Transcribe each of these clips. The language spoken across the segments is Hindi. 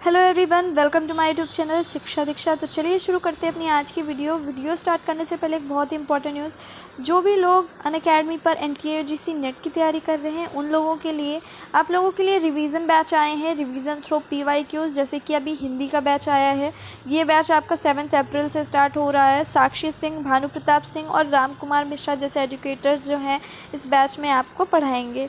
Hello everyone, welcome to my YouTube channel Shiksha Diksha. तो चलिए शुरू करते हैं अपनी आज की वीडियो स्टार्ट करने से पहले एक बहुत ही इंपॉर्टेंट न्यूज़। जो भी लोग अनअकैडमी पर एनटीए यूजीसी नेट की तैयारी कर रहे हैं उन लोगों के लिए आप लोगों के लिए रिवीजन बैच आए हैं, रिवीजन थ्रू पीवाईक्यूज। जैसे कि अभी हिंदी का बैच आया है, ये बैच आपका 7 अप्रैल से स्टार्ट हो रहा है। साक्षी सिंह, भानु प्रताप सिंह और राम कुमार मिश्रा जैसे एजुकेटर्स जो हैं इस बैच में आपको पढ़ाएंगे।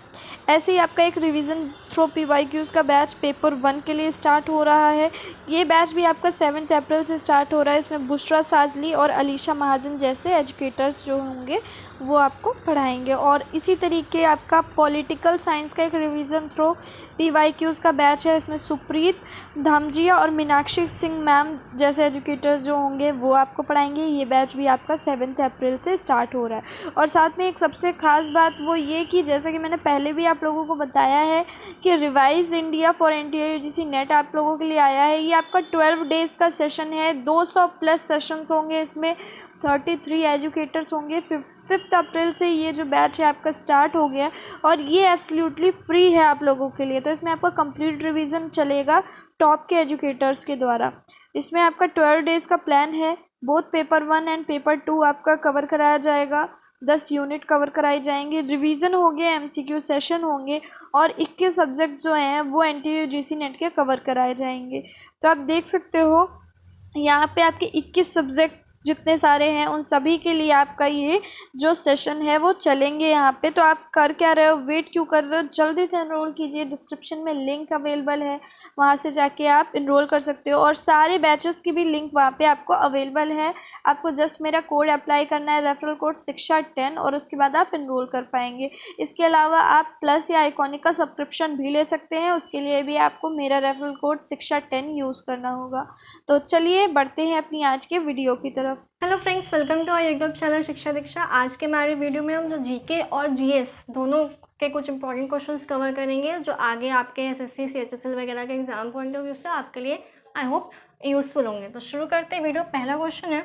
ऐसे ही आपका एक रिवीजन थ्रू पीवाईक्यूज का बैच पेपर 1 के लिए स्टार्ट हो रहा है। ये बैच भी आपका 7 अप्रैल से स्टार्ट हो रहा है। इसमें बुशरा साजली और अलीशा महाजन जैसे एजुकेटर्स जो होंगे वो आपको पढ़ाएंगे। और इसी तरीके आपका पॉलिटिकल साइंस का एक रिवीजन थ्रू पीवाईक्यूज का बैच है। इसमें सुप्रीत धामजिया और मीनाक्षी सिंह मैम जैसे एजुकेटर्स जो होंगे वो आपको पढ़ाएंगे। ये बैच भी आपका 7 अप्रैल से स्टार्ट हो रहा है। और साथ में एक सबसे खास बात वो ये कि जैसा कि मैंने पहले भी आप लोगों को बताया है कि revise India for NTA UGC net आप लोगों के लिए आया है। ये आपका 12 डेज का सेशन है, 200 प्लस सेशंस होंगे। इसमें 33 एजुकेटर्स होंगे। 5 अप्रैल से ये जो बैच है आपका स्टार्ट हो गया और ये एब्सोल्युटली फ्री है आप लोगों के लिए। तो इसमें आपका कंप्लीट रिवीजन चलेगा टॉप के एजुकेटर्स के द्वारा। इसमें आपका 12 डेज का प्लान है। बोथ पेपर 1 एंड पेपर 2 आपका कवर कराया जाएगा। 10 यूनिट कवर कराई जाएंगे, रिवीजन होंगे, एमसीक्यू सेशन होंगे और 21 सब्जेक्ट जो हैं वो एनटीए यूजीसी नेट के कवर कराए जाएंगे। तो आप देख सकते हो यहाँ पे आपके 21 सब्जेक्ट जितने सारे हैं उन सभी के लिए आपका ये जो सेशन है वो चलेंगे यहाँ पे। तो आप कर क्या रहे हो, वेट क्यों कर रहे हो, जल्दी से एनरोल कीजिए। डिस्क्रिप्शन में लिंक अवेलेबल है, वहाँ से जाके आप एनरोल कर सकते हो। और सारे बैचेस की भी लिंक वहाँ पे आपको अवेलेबल है। आपको जस्ट मेरा कोड अप्लाई करना है, रेफरल कोड शिक्षा 10, और उसके बाद आप एनरोल कर पाएंगे। इसके अलावा आप प्लस या आइकॉनिक का सब्सक्रिप्शन भी ले सकते हैं, उसके लिए भी आपको मेरा रेफरल कोड शिक्षा 10 यूज़ करना होगा। तो चलिए बढ़ते हैं अपनी आज के वीडियो की तरफ। Hello friends, welcome to our YouTube channel Shiksha Diksha. आज के हमारे वीडियो में हम जो जीके और जीएस दोनों के कुछ इंपॉर्टेंट क्वेश्चंस कवर करेंगे जो आगे आपके एसएससी सीएचएसएल वगैरह के एग्जाम पॉइंट ऑफ व्यू से आपके लिए आई होप यूजफुल होंगे। तो शुरू करते हैं वीडियो। पहला क्वेश्चन है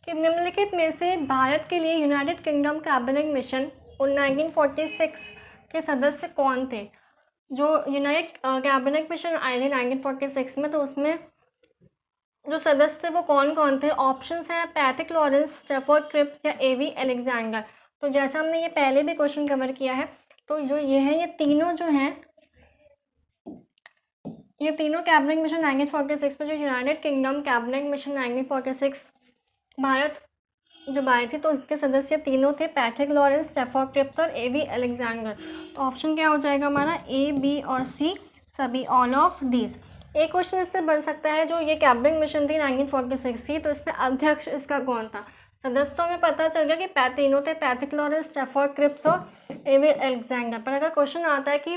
कि निम्नलिखित में से भारत के लिए यूनाइटेड किंगडम कैबिनेट मिशन 1946 के सदस्य कौन थे? जो यूनाइटेड कैबिनेट मिशन आए थे 1946 में, तो उसमें जो सदस्य थे वो कौन कौन थे? ऑप्शंस हैं पैट्रिक लॉरेंस, स्टैफोर्ड क्रिप्स या एवी अलेक्जेंडर। तो जैसा हमने ये पहले भी क्वेश्चन कवर किया है, तो जो ये है ये तीनों जो हैं ये तीनों कैबिनेट मिशन 1946 में, जो United kingdom cabinet mission 1946 Bharat जब आए थे तो इसके सदस्य तीनों थे पैट्रिक लॉरेंस, स्टैफोर्ड क्रिप्स और एवी अलेक्जेंडर। तो ऑप्शन क्या हो जाएगा हमारा? ए, बी और सी, सभी, ऑल ऑफ दीज। एक क्वेश्चन इससे बन सकता है, जो ये कैबिनेट मिशन थी 1946 की, तो इसमें अध्यक्ष इसका कौन था? सदस्यों में पता चल गया कि तीनों थे, पैट्रिक लॉरेंस, स्टैफोर्ड क्रिप्स और एवी अलेक्जेंडर। पर अगर क्वेश्चन आता है कि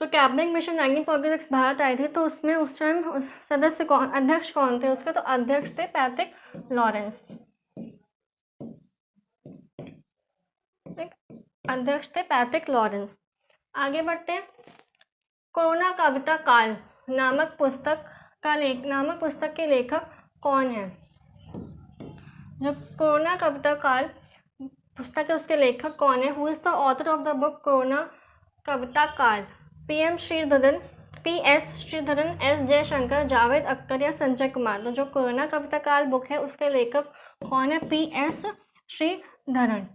जो कैबिनेट मिशन 1946 भारत आए थे तो उसमें उस टाइम सदस्य कौन, अध्यक्ष कौन थे उसके? तो अध्यक्ष थे पैट्रिक लॉरेंस। अध्यक्ष थे पैट्रिक लॉरेंस। आगे बढ़ते हैं। कोरोना कविता काल नामक पुस्तक के लेखक कौन है? जो कोरोना कविता काल पुस्तक है उसके लेखक कौन है? Who is the author of the book corona कविता काल? PM Sreedharan, PS Sreedharan, S Jaishankar, Javed Akhtar या संजय कुमार। तो जो कोरोना कविता काल बुक है उसके लेखक कौन है? PS श्रीधरन।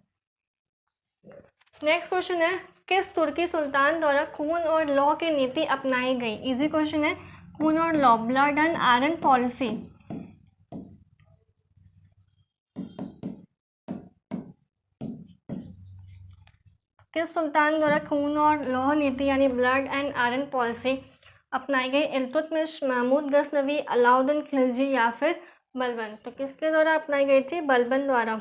नेक्स्ट क्वेश्चन है, किस तुर्की सुल्तान द्वारा खून और लौ की नीति अपनाई गई? इजी क्वेश्चन है, खून और लौ, ब्लड एंड आयरन पॉलिसी। किस सुल्तान द्वारा खून और लौ नीति यानी ब्लड एंड आयरन पॉलिसी अपनाई गई? इल्तुतमिश, महमूद गजनवी, अलाउद्दीन खिलजी या फिर बलबन। तो किसके द्वारा अपनाई गई थी? बलबन द्वारा।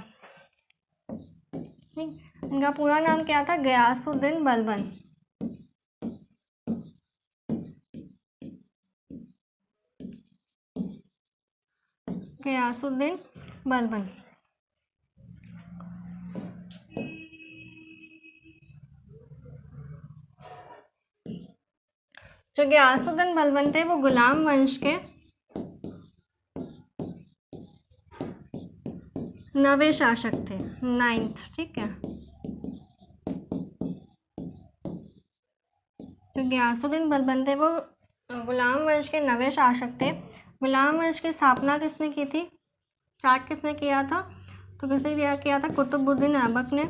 इनका पूरा नाम क्या था? गयासुद्दीन बलबन। गयासुद्दीन बलबन। जो गयासुद्दीन बलबन थे वो गुलाम वंश के 9वें शासक थे, 9th। ठीक है। जो गयासुद्दीन बलबन थे वो गुलाम वंश के नवे शासक थे। गुलाम वंश की स्थापना किसने की थी, स्टार्ट किसने किया था, तो किसने किया था, कुतुबुद्दीन ऐबक ने।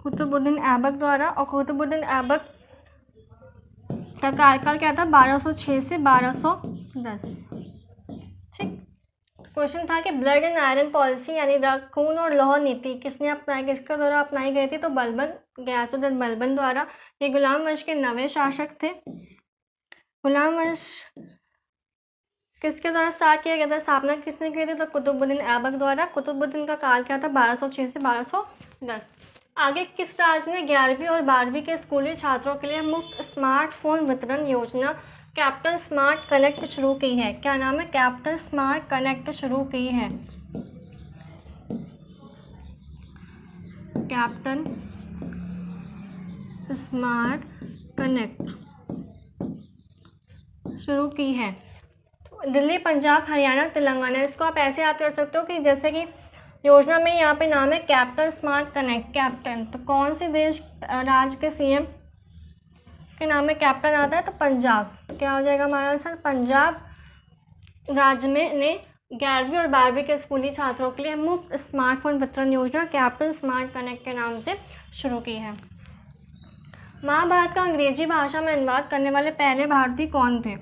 कुतुबुद्दीन ऐबक द्वारा। और कुतुबुद्दीन ऐबक का कार्यकाल क्या था, 1206 से 1210। ठीक। क्वेश्चन था कि ब्लड एंड आयरन पॉलिसी यानी खून और लौह नीति किसने अपनाई, किसके द्वारा अपनाई गई थी, तो बलबन, गयासुद्दीन बलबन द्वारा। ये गुलाम वंश के नवे शासक थे। गुलाम वंश किसके द्वारा स्टार्ट किया गया था, स्थापना किसने की थी, तो कुतुबुद्दीन ऐबक द्वारा। कुतुबुद्दीन का काल क्या था, 1206 से 1210। आगे किस राज्य ने 11वीं और 12वीं के स्कूली छात्रों के लिए मुफ्त स्मार्टफोन वितरण योजना कैप्टन स्मार्ट कनेक्ट शुरू की है, क्या नाम है, कैप्टन स्मार्ट कनेक्ट शुरू की है, कैप्टन स्मार्ट कनेक्ट शुरू की है। दिल्ली, पंजाब, हरियाणा, तेलंगाना, इसको आप ऐसे याद कर सकते हो कि जैसे कि योजना में यहाँ पे नाम है कैप्टन स्मार्ट कनेक्ट, कैप्टन, तो कौन से देश राज्य के सीएम के नाम में कैप्टन आता है, तो पंजाब। तो क्या हो जाएगा हमारा आंसर, पंजाब राज्य में ने 11वीं और 12वीं के स्कूली छात्रों के लिए मुफ्त स्मार्टफोन वितरण योजना कैप्टन स्मार्ट कनेक्ट के नाम से शुरू की है। महाभारत का अंग्रेजी भाषा में अनुवाद करने वाले पहले भारतीय कौन थे,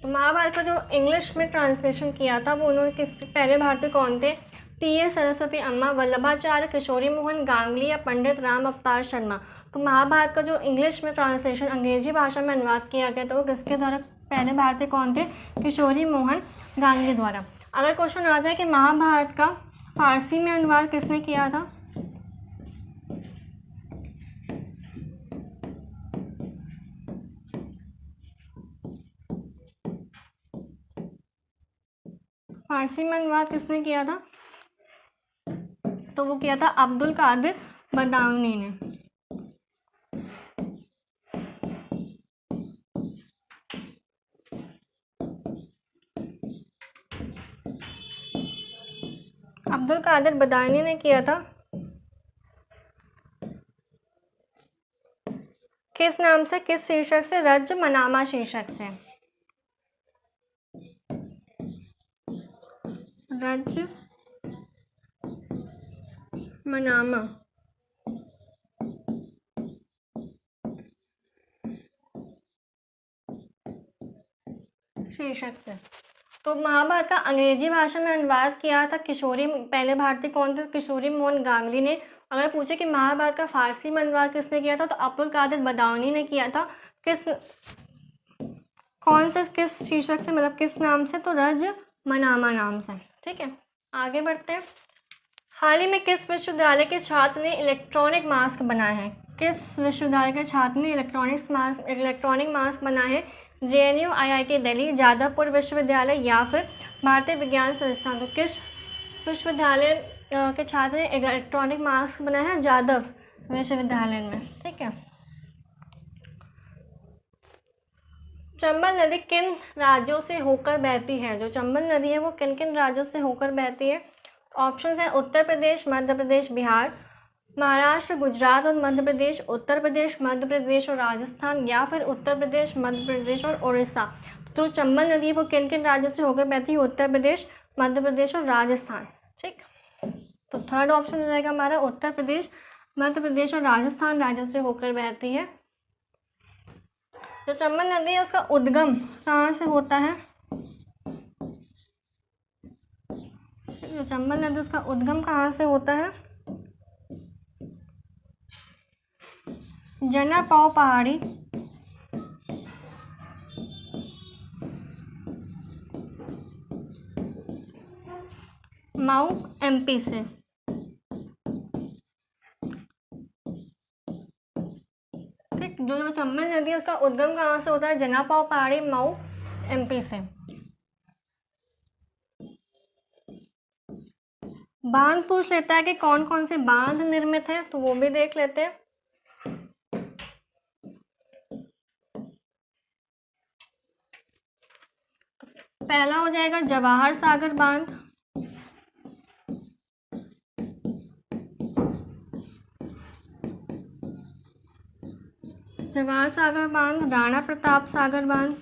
तो महाभारत का जो इंग्लिश में ट्रांसलेशन किया था वो उन्होंने पहले भारतीय कौन थे, टी.एस. सरस्वती अम्मा, वल्लभाचार्य, किशोरी मोहन गांगुली या पंडित राम अवतार शर्मा। तो महाभारत का जो इंग्लिश में ट्रांसलेशन अंग्रेजी भाषा में अनुवाद किया गया था वो किसके द्वारा, पहले भारतीय कौन थे, किशोरी मोहन गांगुली द्वारा। अगर क्वेश्चन आ जाए कि महाभारत का फारसी में अनुवाद किसने किया था, फारसी में अनुवाद किसने किया था, तो वो किया था अब्दुल कादिर बदाऊनी ने। अब्दुल कादिर बदाऊनी ने किया था, किस नाम से, किस शीर्षक से, रज मनामा शीर्षक से, रज मनामा शीर्षक से। तो महाभारत का अंग्रेजी भाषा में अनुवाद किया था पहले भारतीय कौन थे, किशोरी मोहन गांगुली ने। अगर पूछे कि महाभारत का फारसी में अनुवाद किसने किया था, तो अब्दुल कादिर बदाऊनी ने किया था। किस शीर्षक से, मतलब किस नाम से, तो रज मनामा नाम से। ठीक है, आगे बढ़ते हैं। हाल ही में किस विश्वविद्यालय के छात्र ने इलेक्ट्रॉनिक मास्क बनाए हैं, किस विश्वविद्यालय के छात्र ने इलेक्ट्रॉनिक मास्क बनाए हैं, JNU, IIT दिल्ली, जादवपुर विश्वविद्यालय या फिर भारतीय विज्ञान संस्थान। तो किस विश्वविद्यालय के छात्र ने इलेक्ट्रॉनिक मास्क बनाए हैं, जादव विश्वविद्यालय में। ठीक है, चंबल नदी किन राज्यों से होकर बहती है, जो चंबल नदी है वो किन किन राज्यों से होकर बहती है, ऑप्शन है उत्तर प्रदेश, मध्य प्रदेश, बिहार, महाराष्ट्र, गुजरात और मध्य प्रदेश, उत्तर प्रदेश, मध्य प्रदेश और राजस्थान, या फिर उत्तर प्रदेश, मध्य प्रदेश और उड़ीसा। तो चंबल नदी वो किन किन राज्यों से होकर बहती है, उत्तर प्रदेश, मध्य प्रदेश और राजस्थान। ठीक, तो थर्ड ऑप्शन हो जाएगा हमारा उत्तर प्रदेश, मध्य प्रदेश और राजस्थान राज्यों से होकर बहती है। जो चंबल नदी है उसका उद्गम कहाँ से होता है, जो चंबल नदी उसका उद्गम कहाँ से होता है, जनापाव पहाड़ी, मऊ, MP से। ठीक, जो चंबल नदी है उसका उद्गम कहाँ से होता है, जनापाव पहाड़ी, मऊ, MP से। बांध पूछ लेता है कि कौन कौन से बांध निर्मित है, तो वो भी देख लेते हैं। पहला हो जाएगा जवाहर सागर बांध, जवाहर सागर बांध, राणा प्रताप सागर बांध,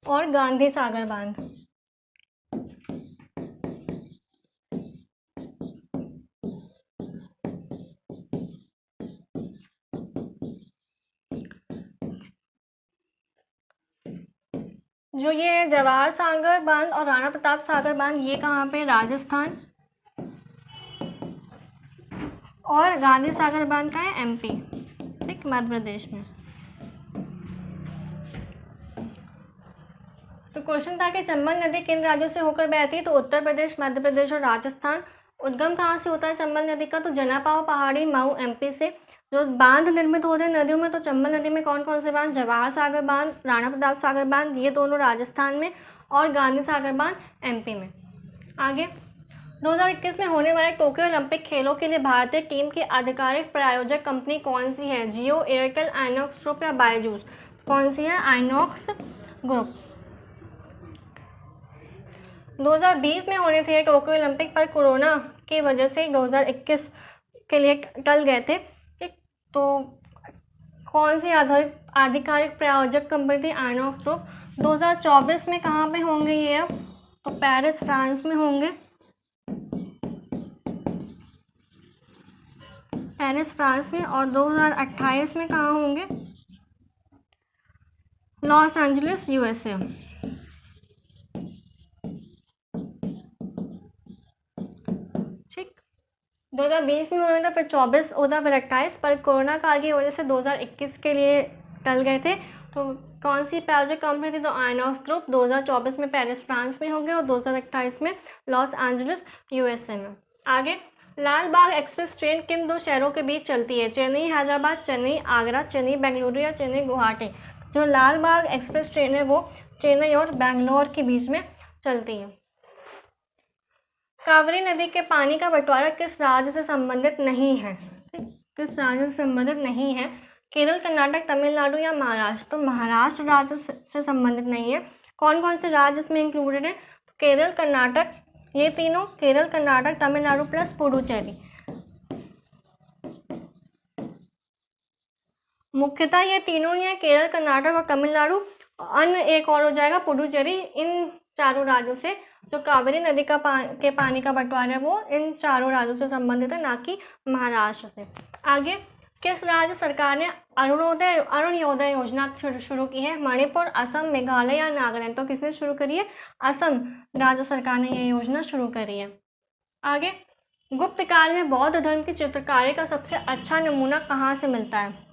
और गांधी सागर बांध। जो ये जवाहर सागर बांध और राणा प्रताप सागर बांध ये कहाँ पे? राजस्थान। और गांधी सागर बांध का है एमपी, ठीक, मध्य प्रदेश में। तो क्वेश्चन था कि चंबल नदी किन राज्यों से होकर बहती है? तो उत्तर प्रदेश, मध्य प्रदेश और राजस्थान। उद्गम कहाँ से होता है चंबल नदी का? तो जनापाव पहाड़ी, मऊ, एमपी से। जो बांध निर्मित होते हैं नदियों में, तो चंबल नदी में कौन कौन से बांध? जवाहर सागर बांध, राणा प्रताप सागर बांध, ये दोनों राजस्थान में, और गांधी सागर बांध एमपी में। आगे 2021 में होने वाले टोक्यो ओलंपिक खेलों के लिए भारतीय टीम की आधिकारिक प्रायोजक कंपनी कौन सी है? जियो, एयरटेल, आइनॉक्स ग्रुप या बायजूस? कौन सी है? आइनॉक्स ग्रुप। 2020 में होने थे टोक्यो ओलंपिक, पर कोरोना की वजह से 2021 के लिए टल गए थे, ठीक। तो कौन सी आधिकारिक प्रायोजक कंपनी थी? आइनॉक्स ग्रुप। 2024 में कहाँ पे होंगे ये? अब तो पेरिस, फ्रांस में होंगे, पेरिस फ्रांस में। और 2028 में कहाँ होंगे? Los Angeles, USA. ठीक, 2020 में होना था, फिर 24 होता, फिर 28, पर कोरोना काल की वजह से 2021 के लिए टल गए थे। तो कौन सी प्रायोजक कंपनी थी? तो आइनॉक्स ग्रुप। 2024 में पेरिस फ्रांस में होंगे और 2028 में लॉस एंजलिस, यूएसए में। आगे, लाल बाग एक्सप्रेस ट्रेन किन दो शहरों के बीच चलती है? चेन्नई हैदराबाद, चेन्नई आगरा, चेन्नई बेंगलुरु या चेन्नई गुवाहाटी? जो लाल बाग एक्सप्रेस ट्रेन है वो चेन्नई और बेंगलोर के बीच में चलती है। कावेरी नदी के पानी का बंटवारा किस राज्य से संबंधित नहीं है? किस राज्य से संबंधित नहीं है? केरल, कर्नाटक, तमिलनाडु या महाराष्ट्र? तो महाराष्ट्र राज्य से संबंधित नहीं है। कौन कौन से राज्य इसमें इंक्लूडेड है? तो केरल, कर्नाटक, ये तीनों, केरल, कर्नाटक, तमिलनाडु प्लस पुडुचेरी। मुख्यतः ये तीनों ही है, केरल, कर्नाटक और तमिलनाडु। अन्य एक और हो जाएगा पुडुचेरी। इन चारों राज्यों से जो कावेरी नदी का के पानी का बंटवारा है वो इन चारों राज्यों से संबंधित है, ना कि महाराष्ट्र से। आगे, किस राज्य सरकार ने अरुणोदय योजना शुरू की है? मणिपुर, असम, मेघालय या नागालैंड? तो किसने शुरू करी है? असम राज्य सरकार ने यह योजना शुरू करी है। आगे, गुप्त काल में बौद्ध धर्म की चित्रकारी का सबसे अच्छा नमूना कहाँ से मिलता है?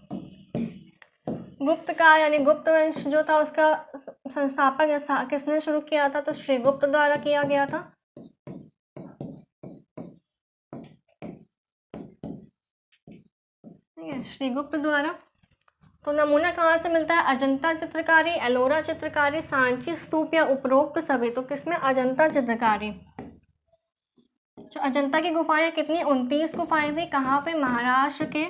गुप्त काल यानी गुप्त वंश जो था उसका संस्थापक किसने शुरू किया था? तो श्रीगुप्त द्वारा किया गया था। श्रीगुप्त द्वारा। तो नमूना कहाँ से मिलता है? अजंता चित्रकारी, एलोरा चित्रकारी, सांची स्तूप या उपरोक्त सभी? तो किसमें? अजंता चित्रकारी। अजंता की गुफाएं कितनी? 29 गुफाएं थी। कहाँ पे? महाराष्ट्र के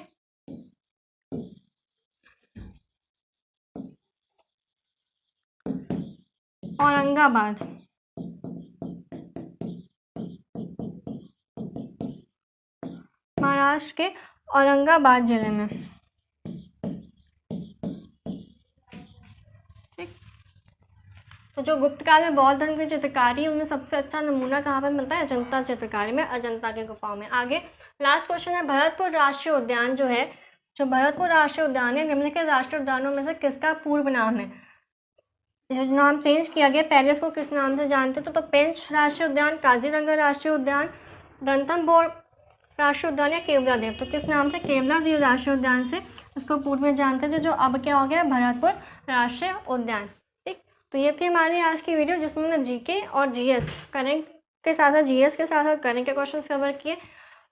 औरंगाबाद। महाराष्ट्र के औरंगाबाद जिले में। ठीक, तो जो गुप्त काल में बौद्ध धर्म की चित्रकारी है उनमें सबसे अच्छा नमूना कहाँ पे मिलता है? अजंता चित्रकारी में, अजंता की गुफाओं में। आगे लास्ट क्वेश्चन है, भरतपुर राष्ट्रीय उद्यान जो है, जो भरतपुर राष्ट्रीय उद्यान है, निम्नलिखित राष्ट्रीय उद्यानों में से किसका पूर्व नाम है? जो नाम चेंज किया गया, पहले इसको किस नाम से जानते थे? तो पेंच राष्ट्रीय उद्यान, काजीरंगा राष्ट्रीय उद्यान, रणथंभौर राष्ट्रीय उद्यान या केवलादेव? तो किस नाम से? केवलादेव राष्ट्रीय उद्यान से इसको पूर्व में जानते थे, जो अब क्या हो गया? भरतपुर राष्ट्रीय उद्यान। ठीक, तो ये थी हमारी आज की वीडियो जिसमें हमने जीके और जीएस, करंट के साथ साथ जीएस के साथ साथ करंट के क्वेश्चन कवर किए।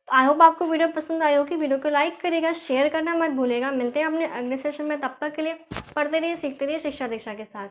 आई होप आपको वीडियो पसंद आई होगी। वीडियो को लाइक करिएगा, शेयर करना मत भूलिएगा। मिलते हैं अपने अगले सेशन में, तब तक के लिए पढ़ते रहिए, सीखते रहिए शिक्षा दीक्षा के साथ।